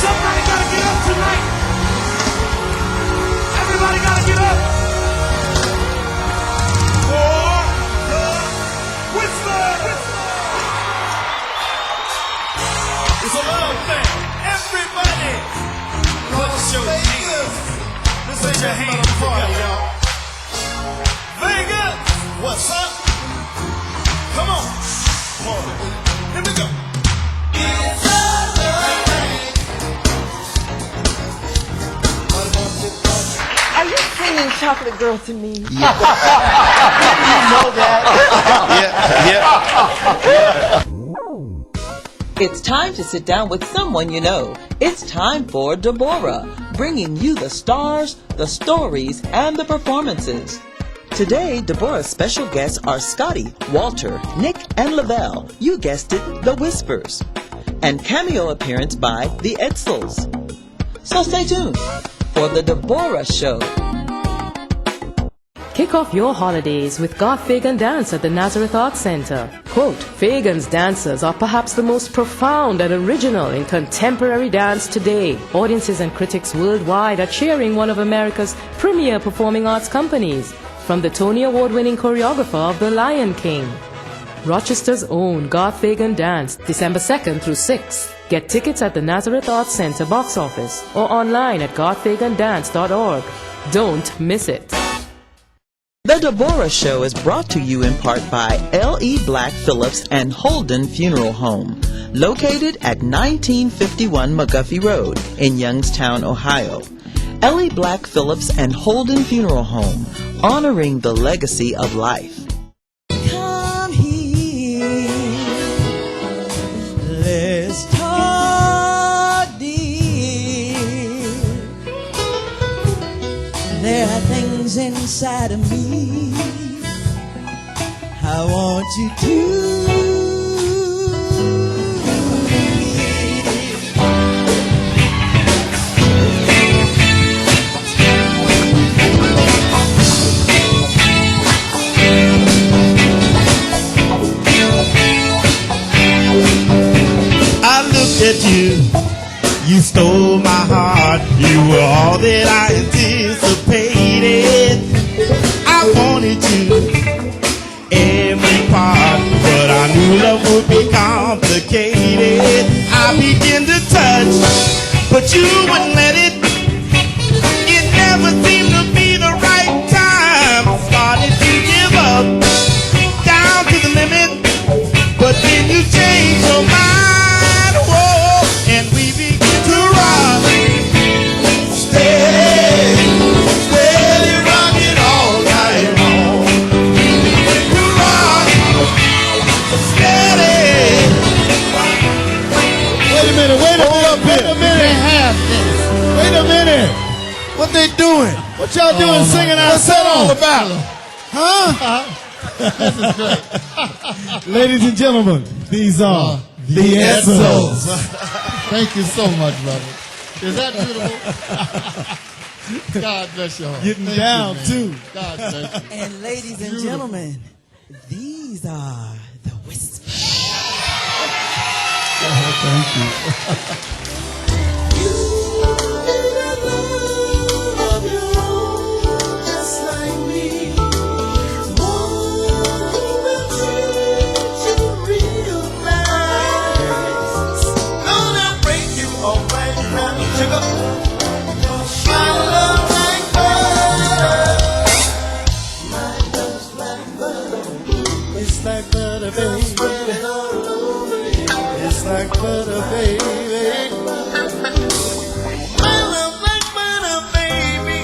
Somebody gotta get up tonight. Everybody gotta get up. For the Whisper. It's a love thing. Everybody, put your hands. Put your hands together, y'all. Vegas, what's up? Come on. Come on. Here we go. It's a love thing. Are you singing Chocolate Girl to me? Yeah. You know that. Yeah. It's time to sit down with someone you know. It's time for Debor'ah, bringing you the stars, the stories, and the performances. Today, Deborah's special guests are Scotty, Walter, Nick, and Lavelle. You guessed it, the Whispers. And cameo appearance by the Edsels. So stay tuned for the Debor'ah Show. Kick off your holidays with Goth Fagan Dance at the Nazareth Arts Center. Quote, Fagan's dancers are perhaps the most profound and original in contemporary dance today. Audiences and critics worldwide are cheering one of America's premier performing arts companies, from the Tony Award-winning choreographer of The Lion King. Rochester's own Goth Fagan Dance, December 2nd through 6th. Get tickets at the Nazareth Arts Center box office or online at gothfagandance.org. Don't miss it. The Deborah Show is brought to you in part by L.E. Black Phillips and Holden Funeral Home, located at 1951 McGuffey Road in Youngstown, Ohio. L.E. Black Phillips and Holden Funeral Home, honoring the legacy of life. Come here, let's talk, dear. There are things inside of me I want you to. At you stole my heart. You were all that I anticipated. I wanted you every part, but I knew love would be complicated. I began to touch, but you wouldn't let it. It never seemed to be the right time. Started to give up, down to the limit, but then you changed your mind. What they doing? What y'all doing singing our song? What's that all about? Huh? This is great. Ladies and gentlemen, these are the Edsels. Thank you so much, brother. Is that beautiful? God bless y'all. Getting Thank down, you, too. God bless you. And ladies and gentlemen, these are the Whispers. Thank you. It's like butter, baby. It's like butter, baby. My love like butter, baby.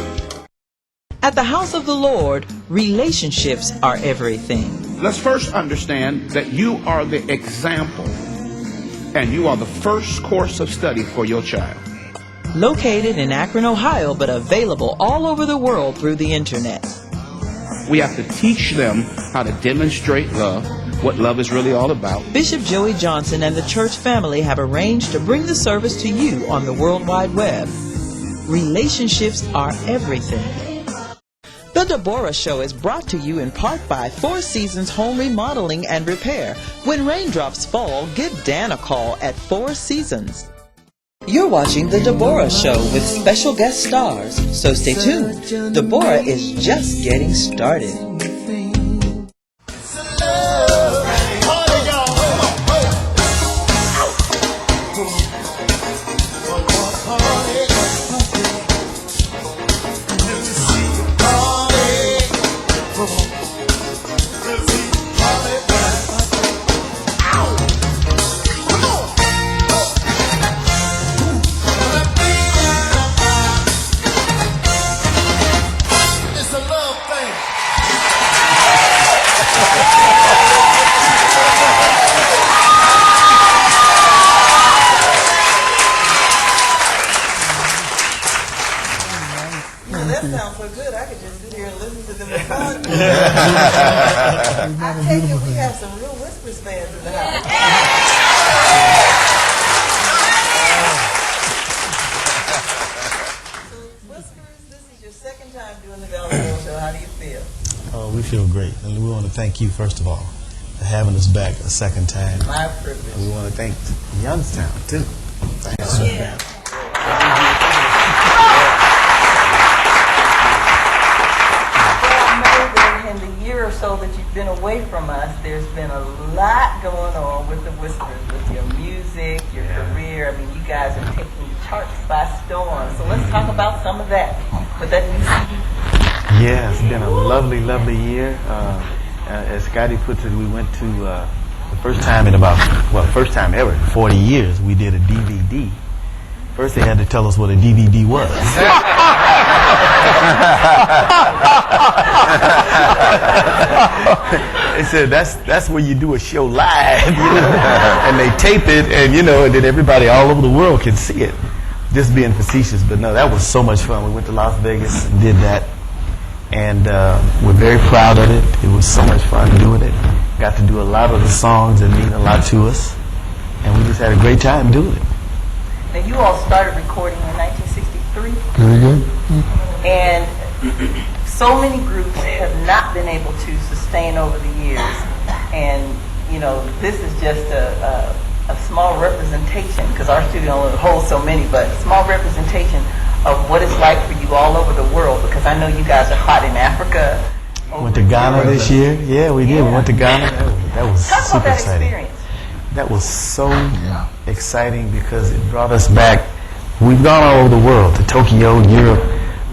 At the house of the Lord, relationships are everything. Let's first understand that you are the example and you are the first course of study for your child. Located in Akron, Ohio, but available all over the world through the internet. We have to teach them how to demonstrate love, what love is really all about. Bishop Joey Johnson and the church family have arranged to bring the service to you on the World Wide Web. Relationships are everything. The Deborah Show is brought to you in part by Four Seasons Home Remodeling and Repair. When raindrops fall, give Dan a call at Four Seasons. You're watching The Deborah Show with special guest stars, so stay tuned. Deborah is just getting started. That sounds so good. I could just sit here and listen to them. I take it we have some real Whispers fans in the house. So, Whispers, this is your second time doing the Valley Show. How do you feel? Oh, we feel great. And we want to thank you, first of all, for having us back a second time. My privilege. And we want to thank Youngstown, too. Thanks. Yeah. In the year or so that you've been away from us, there's been a lot going on with the Whispers, with your music, your career. I mean, you guys are taking charts by storm. So let's talk about some of that with that new CD. Yeah, it's been a lovely, lovely year. As Scotty puts it, we went to the first time in first time ever in 40 years, we did a DVD. First, they had to tell us what a DVD was. They said that's where you do a show live, and they tape it, and and then everybody all over the world can see it. Just being facetious, but no, that was so much fun. We went to Las Vegas and did that, and we're very proud of it. It was so much fun doing it. Got to do a lot of the songs that mean a lot to us, and we just had a great time doing it. Now, you all started recording in 1963. Very good. And so many groups have not been able to sustain over the years. And, this is just a small representation, because our studio only holds so many, but a small representation of what it's like for you all over the world, because I know you guys are hot in Africa. Went to Ghana this year. Yeah, we did. Yeah. We went to Ghana. That was Talk super about that exciting. experience. That was so exciting because it brought us back. We've gone all over the world, to Tokyo, Europe,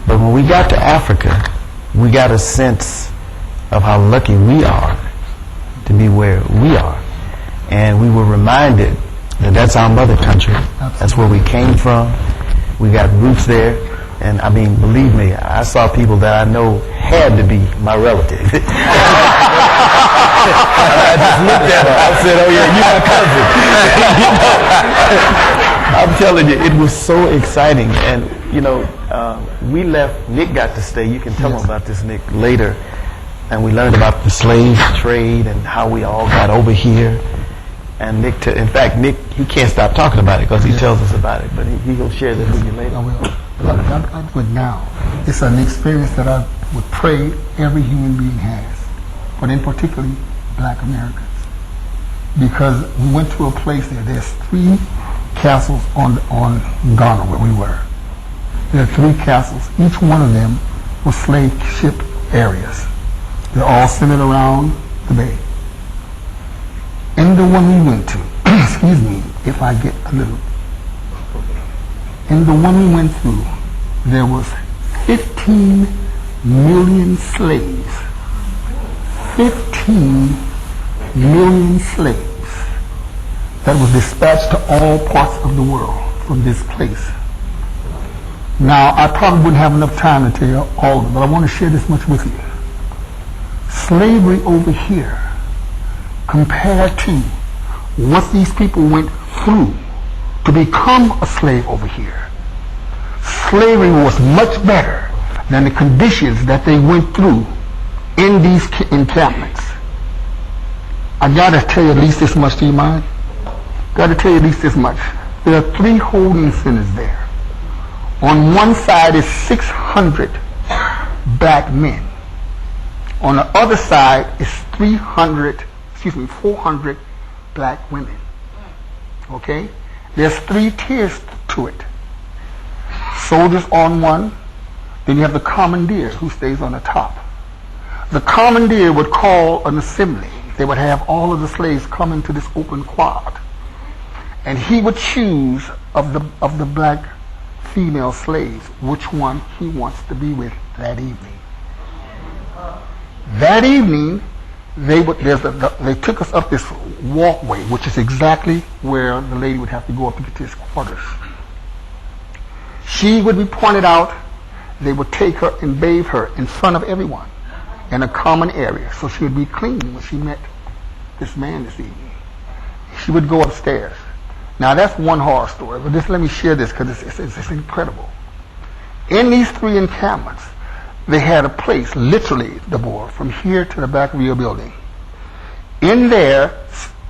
but when we got to Africa, we got a sense of how lucky we are to be where we are. And we were reminded that that's our mother country. That's where we came from. We got roots there. And I mean, believe me, I saw people that I know had to be my relative. I just looked at her. I said, "Oh yeah, you're my cousin." I'm telling you, it was so exciting. And we left. Nick got to stay. You can tell him about this, Nick, later. And we learned about the slave trade and how we all got over here. And Nick, in fact, Nick, he can't stop talking about it because he tells us about it. But he will share that with you later. I will. I do it now. It's an experience that I would pray every human being has, but in particularly Black Americans. Because we went to a place there. There's 3 castles on Ghana where we were. There are 3 castles. Each one of them was slave ship areas. They're all centered around the bay. In the one we went to, excuse me if I get a little. In the one we went through, there was 15 million slaves. 15 million slaves that was dispatched to all parts of the world from this place. Now, I probably wouldn't have enough time to tell you all of it, but I want to share this much with you. Slavery over here, compared to what these people went through to become a slave over here, slavery was much better than the conditions that they went through in these encampments. I gotta tell you at least this much, do you mind? Gotta tell you at least this much. There are 3 holding centers there. On one side is 600 black men. On the other side is 400 black women. Okay? There's 3 tiers to to it. Soldiers on one, then you have the commandeer who stays on the top. The commandeer would call an assembly. They would have all of the slaves come into this open quad. And he would choose of the black female slaves which one he wants to be with that evening. That evening, they took us up this walkway, which is exactly where the lady would have to go up to get to his quarters. She would be pointed out. They would take her and bathe her in front of everyone in a common area, so she would be clean when she met this man this evening. She would go upstairs. Now that's one horror story, but just let me share this because it's incredible. In these 3 encampments, they had a place, literally, Deborah, from here to the back of your building. In there,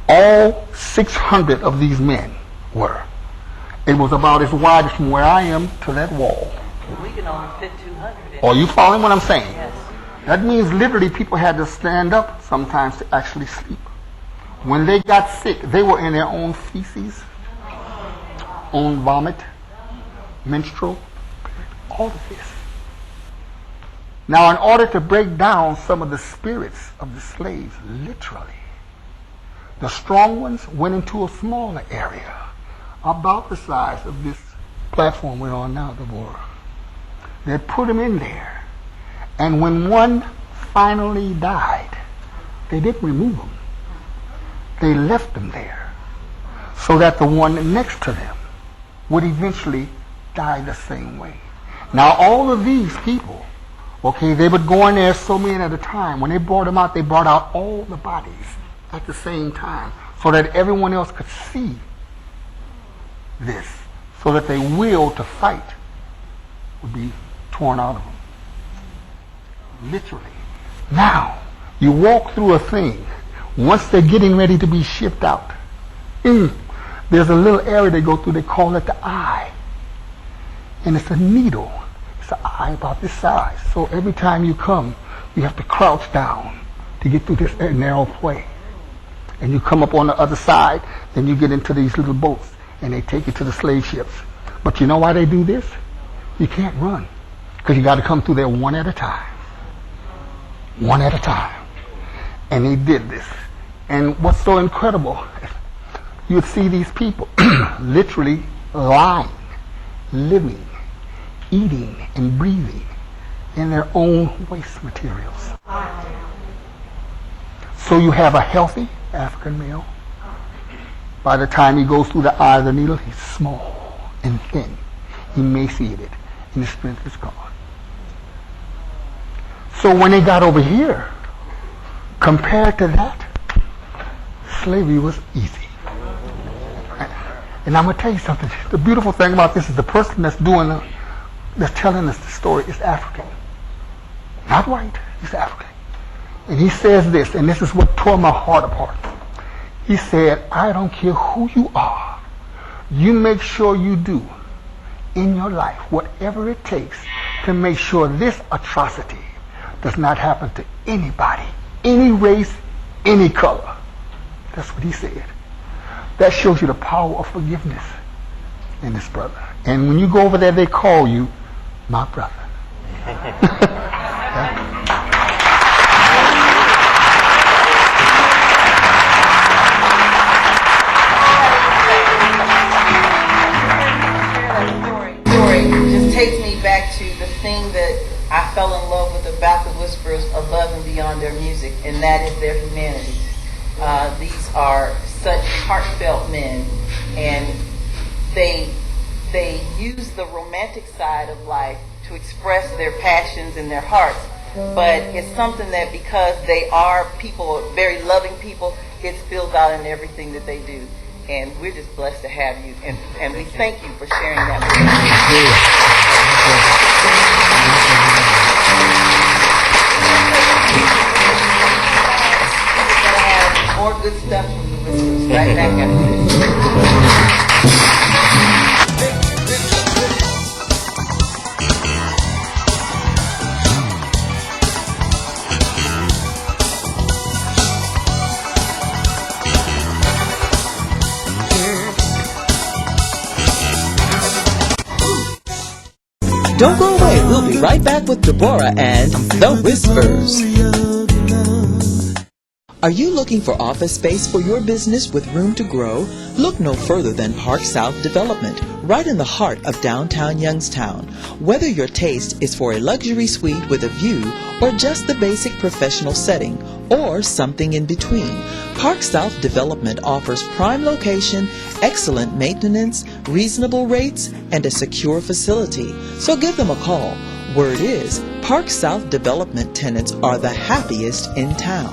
all 600 of these men were. It was about as wide as from where I am to that wall. We can only fit 200. Are you following what I'm saying? Yes. That means literally people had to stand up sometimes to actually sleep. When they got sick, they were in their own feces, own vomit, menstrual, all of this. Now, in order to break down some of the spirits of the slaves, literally, the strong ones went into a smaller area, about the size of this platform we're on now, Deborah. They put them in there. And when one finally died, they didn't remove them. They left them there so that the one next to them would eventually die the same way. Now, all of these people, okay, they would go in there so many at a time. When they brought them out, they brought out all the bodies at the same time so that everyone else could see this, so that their will to fight would be torn out of them. Literally. Now, you walk through a thing. Once they're getting ready to be shipped out, there's a little area they go through, they call it the eye. And it's a needle. It's an eye about this size. So every time you come, you have to crouch down to get through this narrow way. And you come up on the other side, then you get into these little boats, and they take you to the slave ships. But you know why they do this? You can't run, because you got to come through there one at a time. One at a time. And they did this. And what's so incredible, you'd see these people literally lying, living, eating, and breathing in their own waste materials. So you have a healthy African male. By the time he goes through the eye of the needle, he's small and thin, emaciated, and his strength is gone. So when they got over here, compared to that, slavery was easy. And I'm going to tell you something. The beautiful thing about this is the person that's telling us the story is African. Not white, he's African. And he says this, and this is what tore my heart apart. He said, I don't care who you are. You make sure you do in your life whatever it takes to make sure this atrocity does not happen to anybody, any race, any color. That's what he said. That shows you the power of forgiveness in this brother. And when you go over there, they call you my brother. Takes me back to the thing that I fell in love with about the Whisperers above and beyond their music, and that is their humanity. These are such heartfelt men, and they use the romantic side of life to express their passions and their hearts, but it's something that because they are people, very loving people, it spills out in everything that they do. And we're just blessed to have you, and we thank you for sharing that with us. We're going to have more good stuff from the Whisperers right back after this. Don't go away. We'll be right back with Deborah and The Whispers. Are you looking for office space for your business with room to grow? Look no further than Park South Development, right in the heart of downtown Youngstown. Whether your taste is for a luxury suite with a view or just the basic professional setting, or something in between, Park South Development offers prime location, excellent maintenance, reasonable rates, and a secure facility. So give them a call. Word is, Park South Development tenants are the happiest in town.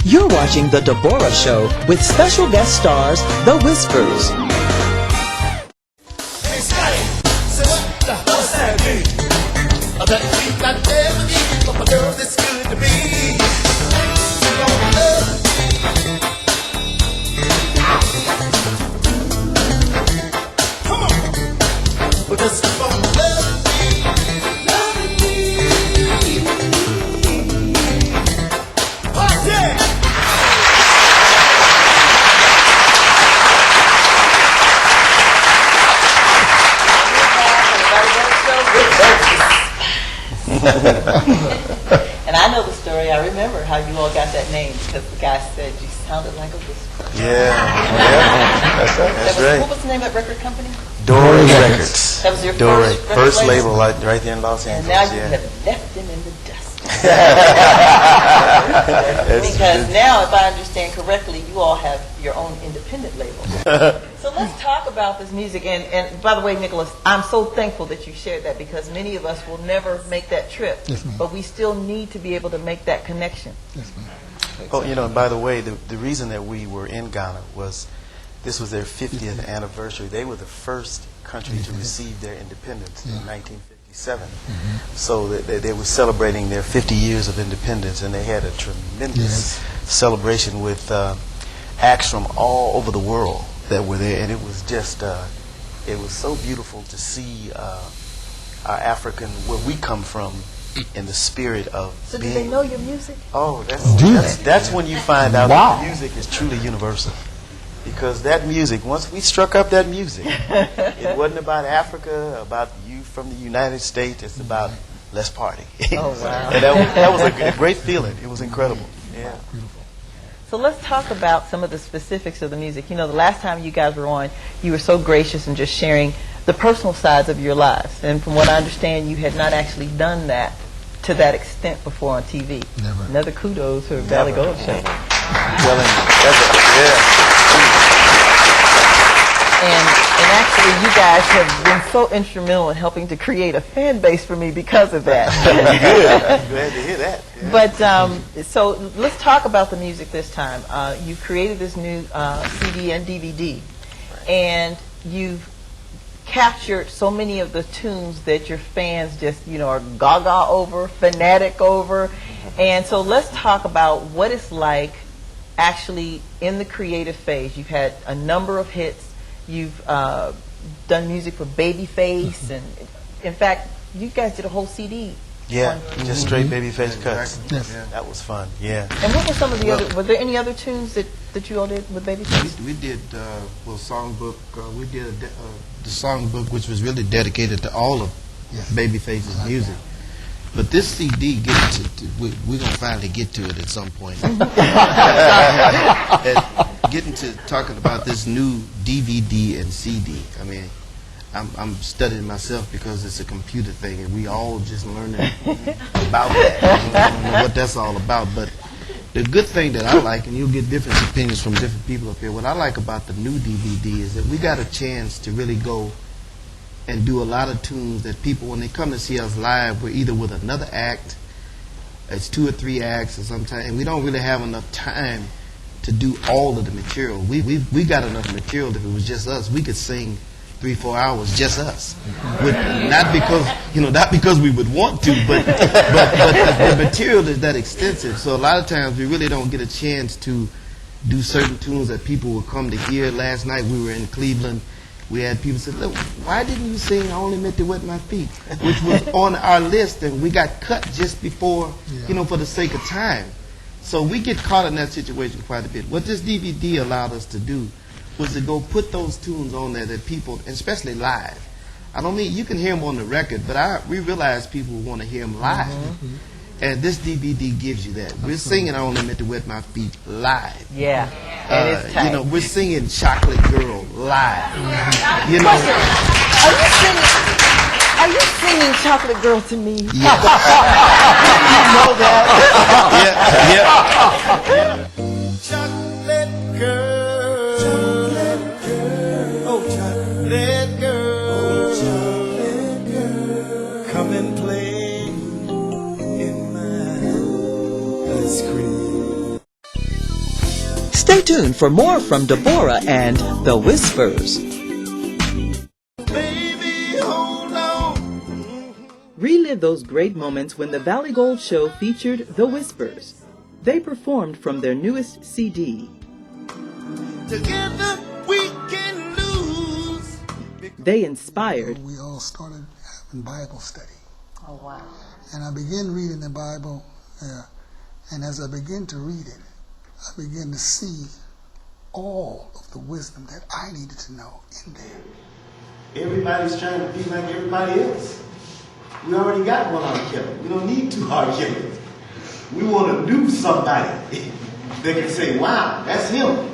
You're watching The Deborah Show with special guest stars, The Whispers. Hey, Scotty, say what the hell's that mean? That beat I never eat, but my girl is good to me. You know love. Come on, but just keep on loving me. Party! And I know the story. I remember how you all got that name because the guy said you sounded like a whisper. Yeah, that's right. That's right. What was the name of that record company? Debor'ah Records. That was your Debor'ah, first label right there in Los And Angeles. now you have left him in the dust. Because now, if I understand correctly, you all have your own independent label. So let's talk about this music. And by the way, Nicholas, I'm so thankful that you shared that because many of us will never make that trip. Yes, ma'am. But we still need to be able to make that connection. Yes, ma'am. Oh, you know, by the way, the reason that we were in Ghana was this was their 50th anniversary. They were the first country to receive their independence in 1957. So they were celebrating their 50 years of independence, and they had a tremendous celebration with acts from all over the world that were there, and it was just, it was so beautiful to see our African, where we come from, in the spirit of So being. do they know your music? Oh, that's when you find out that music is truly universal. Because that music, once we struck up that music, it wasn't about Africa, about you from the United States. It's about let's party. Oh, wow. And that was a great feeling. It was incredible. Yeah. So let's talk about some of the specifics of the music. You know, the last time you guys were on, you were so gracious in just sharing the personal sides of your lives. And from what I understand, you had not actually done that to that extent before on TV. Never. Another kudos for Valley Gold Show. And actually, you guys have been so instrumental in helping to create a fan base for me because of that. Good. Glad to hear that. Yeah. But so let's talk about the music this time. You created this new CD and DVD, and you've captured so many of the tunes that your fans just, you know, are gaga over, fanatic over. And so let's talk about what it's like actually in the creative phase. You've had a number of hits. You've done music for Babyface, and in fact, you guys did a whole CD. Yeah, just straight Babyface cuts. Yes. That was fun. Yeah. And what were some of the other? Were there any other tunes that you all did with Babyface? We did songbook. We did the songbook, which was really dedicated to all of Babyface's music. But this CD, we're gonna finally get to it at some point. Getting to talking about this new DVD and CD. I mean, I'm studying myself because it's a computer thing, and we all just learning about that. I don't know what that's all about, but the good thing that I like, and you'll get different opinions from different people up here, what I like about the new DVD is that we got a chance to really go and do a lot of tunes that people, when they come to see us live, we're either with another act, it's 2 or 3 acts, or sometimes, and we don't really have enough time to do all of the material. We got enough material. If it was just us, we could sing 3-4 hours just us. Not because we would want to, but the material is that extensive. So a lot of times we really don't get a chance to do certain tunes that people will come to hear. Last night we were in Cleveland. We had people say, "Look, why didn't you sing I Only Meant to Wet My Feet?" which was on our list, and we got cut just before, for the sake of time. So we get caught in that situation quite a bit. What this DVD allowed us to do was to go put those tunes on there that people, especially live, I don't mean you can hear them on the record, but we realize people want to hear them live. And this DVD gives you that. We're singing "I Only Meant to Wet My Feet" live. Yeah, and it's tight. You know, we're singing "Chocolate Girl" live. You know, Are you singing "Chocolate Girl" to me? Yeah. You know that. Chocolate girl, oh chocolate girl, come and play in my ice cream. Stay tuned for more from Deborah and The Whispers. Baby, hold on. Relive those great moments when the Valley Gold Show featured The Whispers. They performed from their newest CD. Together we can lose. They inspired, We all started having Bible study. Oh, wow. And I began reading the Bible, and as I began to read it, I began to see all of the wisdom that I needed to know in there. Everybody's trying to be like everybody else. We already got one hard killer. We don't need two hard killers. We want a new somebody that can say, wow, that's him.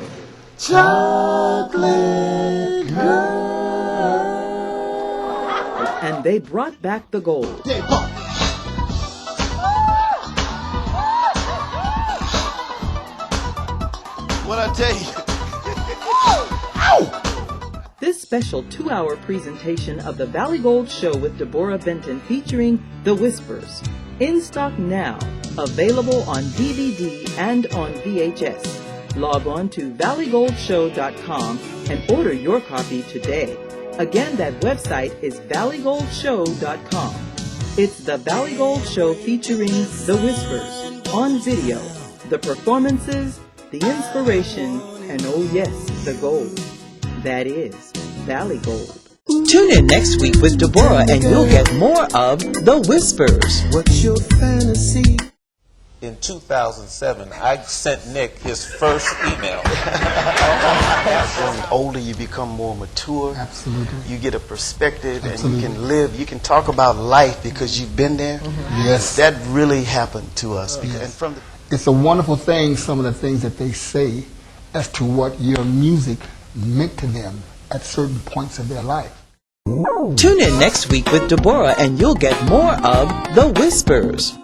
Chocolate girl. and they brought back the gold. What I tell you? This special 2-hour presentation of the Valley Gold Show with Deborah Benton featuring The Whispers. In stock now. Available on DVD and on VHS. Log on to valleygoldshow.com and order your copy today. Again, that website is valleygoldshow.com. It's the Valley Gold Show featuring The Whispers on video. The performances, the inspiration, and oh yes, the gold. That is Valley Gold. Tune in next week with Deborah and you'll get more of The Whispers. What's your fantasy? In 2007, I sent Nick his first email. As you're older, you become more mature. Absolutely. You get a perspective, Absolutely. and you can live. You can talk about life because you've been there. Yes. That really happened to us. Because, and from the It's a wonderful thing, some of the things that they say as to what your music meant to them at certain points of their life. Tune in next week with Deborah and you'll get more of The Whispers.